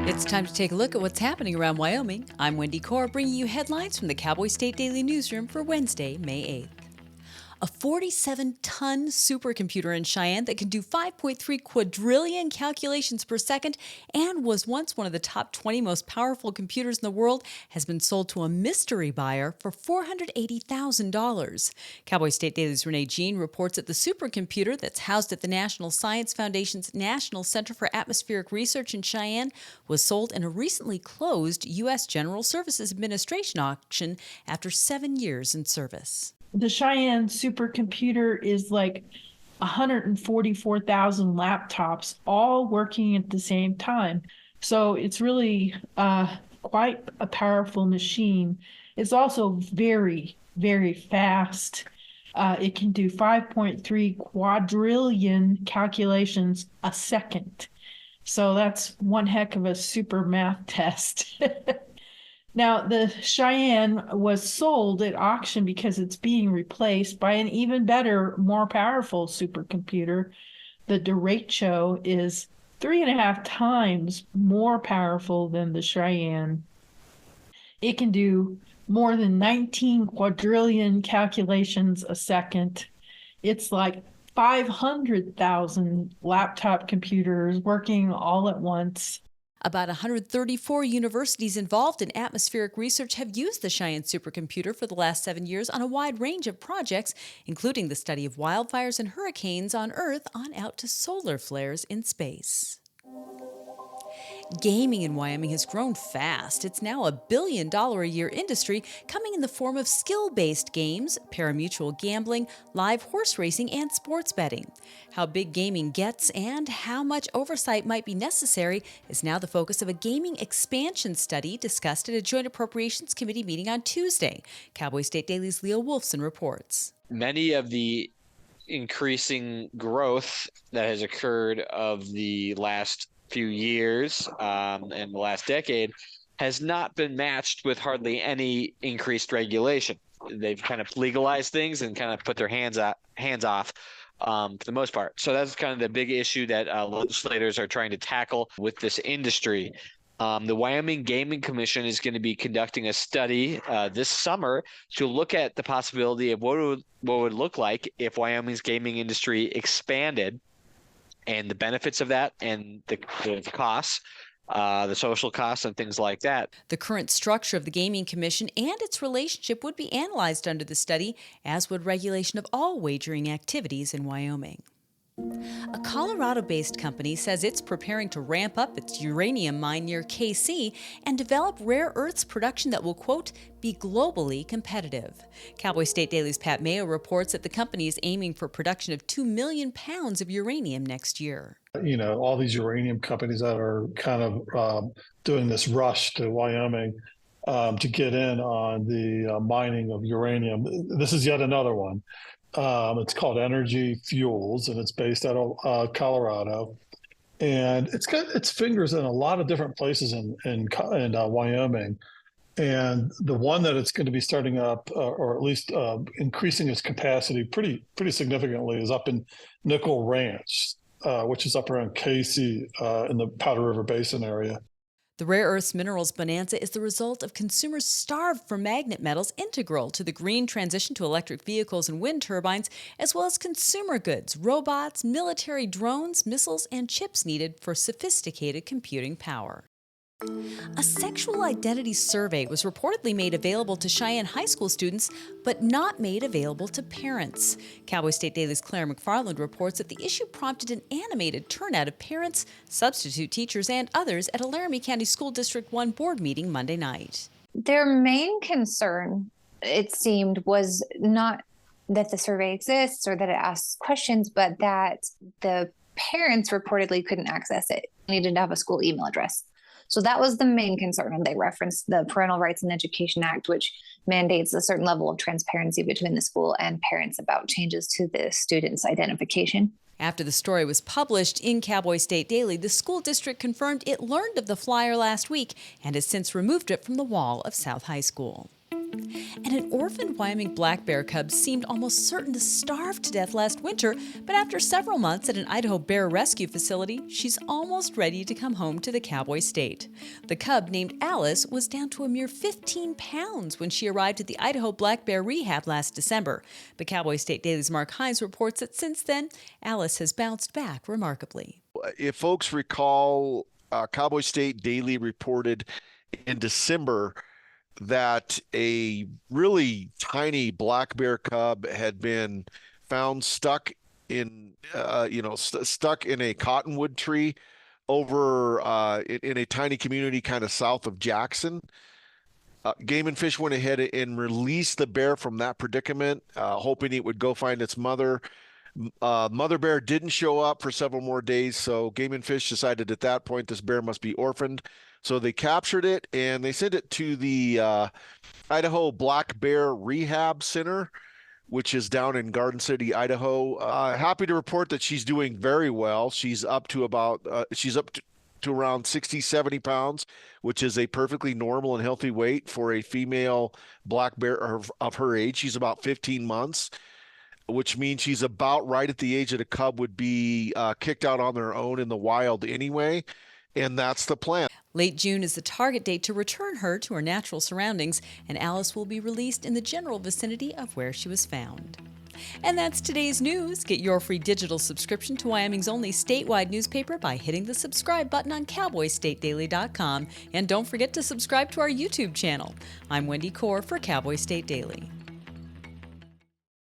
It's time to take a look at what's happening around Wyoming. I'm Wendy Corr, bringing you headlines from the Cowboy State Daily newsroom for Wednesday, May 8th. A 47-ton supercomputer in Cheyenne that can do 5.3 quadrillion calculations per second and was once one of the top 20 most powerful computers in the world has been sold to a mystery buyer for $480,000. Cowboy State Daily's Renee Jean reports that the supercomputer that's housed at the National Science Foundation's National Center for Atmospheric Research in Cheyenne was sold in a recently closed U.S. General Services Administration auction after 7 years in service. The Cheyenne supercomputer is like 144,000 laptops all working at the same time. So it's really quite a powerful machine. It's also very, very fast. It can do 5.3 quadrillion calculations a second. So that's one heck of a super math test. Now, the Cheyenne was sold at auction because it's being replaced by an even better, more powerful supercomputer. The derecho is 3.5 times more powerful than the Cheyenne. It can do more than 19 quadrillion calculations a second. It's like 500,000 laptop computers working all at once. About 134 universities involved in atmospheric research have used the Cheyenne supercomputer for the last 7 years on a wide range of projects, including the study of wildfires and hurricanes on Earth on out to solar flares in space. Gaming in Wyoming has grown fast. It's now a $1 billion a year industry coming in the form of skill-based games, parimutuel gambling, live horse racing, and sports betting. How big gaming gets and how much oversight might be necessary is now the focus of a gaming expansion study discussed at a Joint Appropriations Committee meeting on Tuesday. Cowboy State Daily's Leo Wolfson reports. Many of the increasing growth that has occurred of the last few years and the last decade has not been matched with hardly any increased regulation. They've kind of legalized things and kind of put their hands off for the most part. So that's kind of the big issue that legislators are trying to tackle with this industry. The Wyoming Gaming Commission is going to be conducting a study this summer to look at the possibility of what would look like if Wyoming's gaming industry expanded, and the benefits of that and the costs, the social costs and things like that. The current structure of the Gaming Commission and its relationship would be analyzed under the study, as would regulation of all wagering activities in Wyoming. A Colorado-based company says it's preparing to ramp up its uranium mine near KC and develop rare earths production that will, quote, be globally competitive. Cowboy State Daily's Pat Mayo reports that the company is aiming for production of 2 million pounds of uranium next year. You know, all these uranium companies that are kind of doing this rush to Wyoming to get in on the mining of uranium. This is yet another one. It's called Energy Fuels, and it's based out of Colorado. And it's got its fingers in a lot of different places in Wyoming. And the one that it's going to be starting up, or at least increasing its capacity pretty significantly, is up in Nickel Ranch, which is up around Casey in the Powder River Basin area. The rare earths minerals bonanza is the result of consumers starved for magnet metals integral to the green transition to electric vehicles and wind turbines, as well as consumer goods, robots, military drones, missiles, and chips needed for sophisticated computing power. A sexual identity survey was reportedly made available to Cheyenne high school students, but not made available to parents. Cowboy State Daily's Claire McFarland reports that the issue prompted an animated turnout of parents, substitute teachers, and others at a Laramie County School District 1 board meeting Monday night. Their main concern, it seemed, was not that the survey exists or that it asks questions, but that the parents reportedly couldn't access it, needed to have a school email address. So that was the main concern. And they referenced the Parental Rights and Education Act, which mandates a certain level of transparency between the school and parents about changes to the student's identification. After the story was published in Cowboy State Daily, the school district confirmed it learned of the flyer last week and has since removed it from the wall of South High School. And an orphaned Wyoming black bear cub seemed almost certain to starve to death last winter, but after several months at an Idaho bear rescue facility, she's almost ready to come home to the Cowboy State. The cub, named Alice, was down to a mere 15 pounds when she arrived at the Idaho Black Bear Rehab last December. But Cowboy State Daily's Mark Hines reports that since then, Alice has bounced back remarkably. If folks recall, Cowboy State Daily reported in December that a really tiny black bear cub had been found stuck in, stuck in a cottonwood tree over in a tiny community kind of south of Jackson. Game and Fish went ahead and released the bear from that predicament, hoping it would go find its mother. Mother bear didn't show up for several more days, so Game and Fish decided at that point this bear must be orphaned. So they captured it and they sent it to the Idaho Black Bear Rehab Center, which is down in Garden City, Idaho. Happy to report that she's doing very well. She's up to around 60, 70 pounds, which is a perfectly normal and healthy weight for a female black bear of her age. She's about 15 months, which means she's about right at the age that a cub would be kicked out on their own in the wild anyway. And that's the plan. Late June is the target date to return her to her natural surroundings, and Alice will be released in the general vicinity of where she was found. And that's today's news. Get your free digital subscription to Wyoming's only statewide newspaper by hitting the subscribe button on cowboystatedaily.com. And don't forget to subscribe to our YouTube channel. I'm Wendy Corr for Cowboy State Daily.